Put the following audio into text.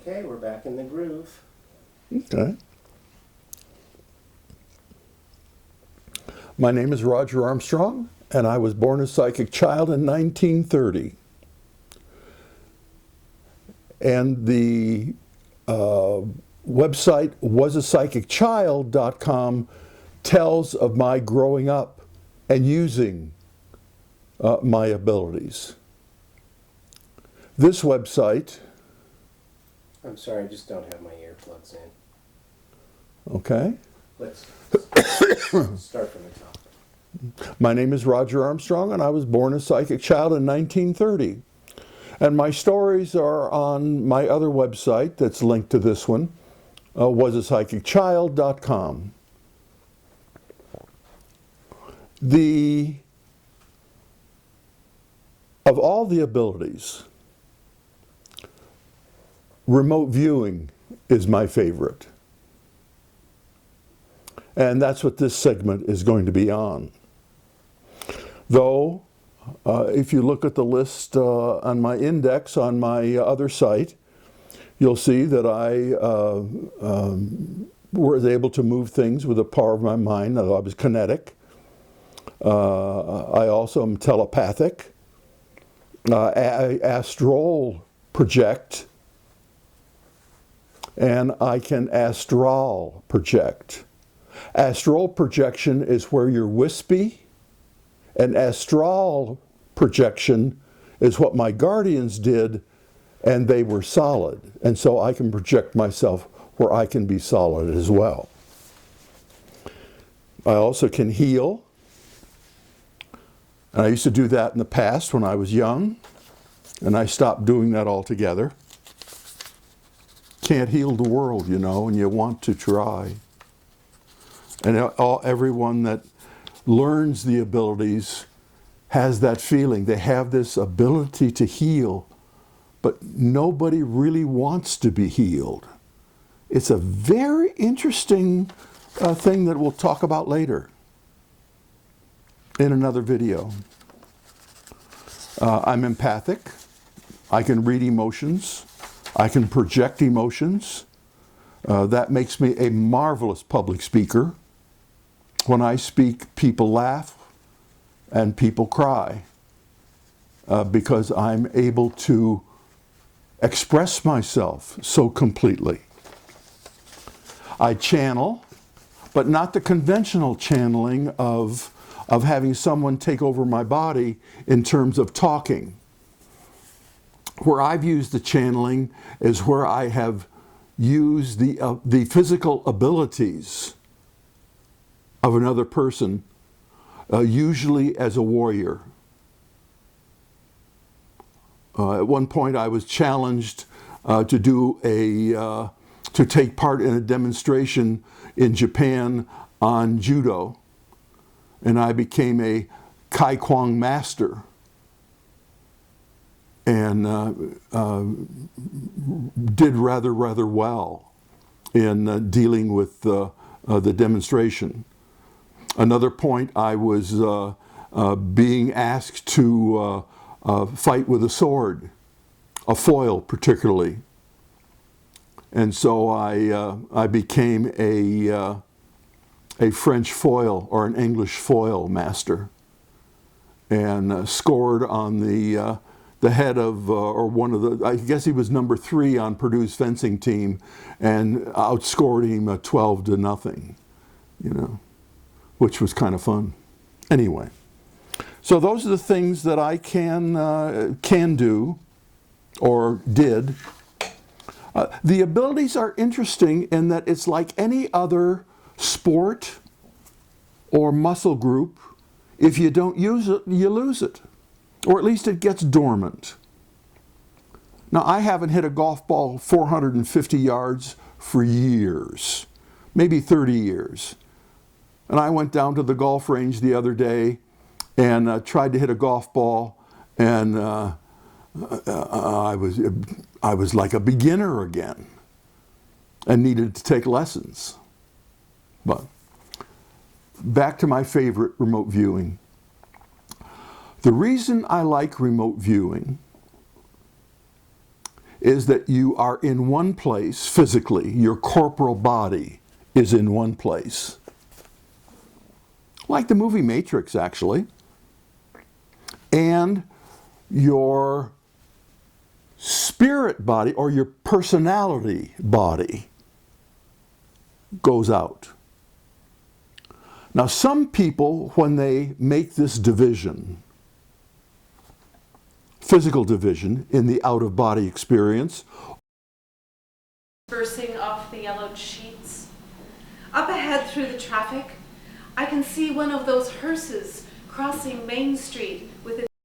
Okay, we're back in the groove. Okay. My name is Roger Armstrong, and I was born a psychic child in 1930. And the website wasapsychicchild.com tells of my growing up and using my abilities. This website, I'm sorry, I just don't have my earplugs in. okay, Let's start from the top. my name is Roger Armstrong, and I was born a psychic child in 1930. And my stories are on my other website that's linked to this one, wasapsychicchild.com. Of all the abilities, remote viewing is my favorite. And that's what this segment is going to be on. Though, if you look at the list on my index on my other site, you'll see that I was able to move things with the power of my mind. I was kinetic. I also am telepathic. I astral project, and I can astral project. Astral projection is where you're wispy, and astral projection is what my guardians did, and they were solid. And so I can project myself where I can be solid as well. I also can heal. And I used to do that in the past when I was young, and I stopped doing that altogether. Can't heal the world, you know, and you want to try. And everyone that learns the abilities has that feeling. They have this ability to heal, but nobody really wants to be healed. It's a very interesting thing that we'll talk about later in another video. I'm empathic. I can read emotions. I can project emotions. That makes me a marvelous public speaker. When I speak, people laugh and people cry because I'm able to express myself so completely. I channel, but not the conventional channeling of having someone take over my body in terms of talking. Where I've used the channeling is where I have used the physical abilities of another person, usually as a warrior. At one point I was challenged to take part in a demonstration in Japan on judo. And I became a Kai Kwang master and did rather well in dealing with the demonstration. Another point, I was being asked to fight with a sword, a foil particularly. And so I became a French foil or an English foil master, and scored on the head of or one of the, I guess he was number 3 on Purdue's fencing team, and outscored him 12-0, you know, which was kind of fun. Anyway, so those are the things that I can do or did. The abilities are interesting in that it's like any other sport or muscle group. If you don't use it, you lose it. Or at least it gets dormant. Now, I haven't hit a golf ball 450 yards for years, maybe 30 years. And I went down to the golf range the other day and tried to hit a golf ball, and I was like a beginner again and needed to take lessons. But back to my favorite, remote viewing. The reason I like remote viewing is that you are in one place physically. Your corporal body is in one place. Like the movie Matrix, actually. And your spirit body, or your personality body, goes out. Now, some people, when they make this division, physical division in the out-of-body experience, dispersing off the yellowed sheets. Up ahead through the traffic, I can see one of those hearses crossing Main Street with its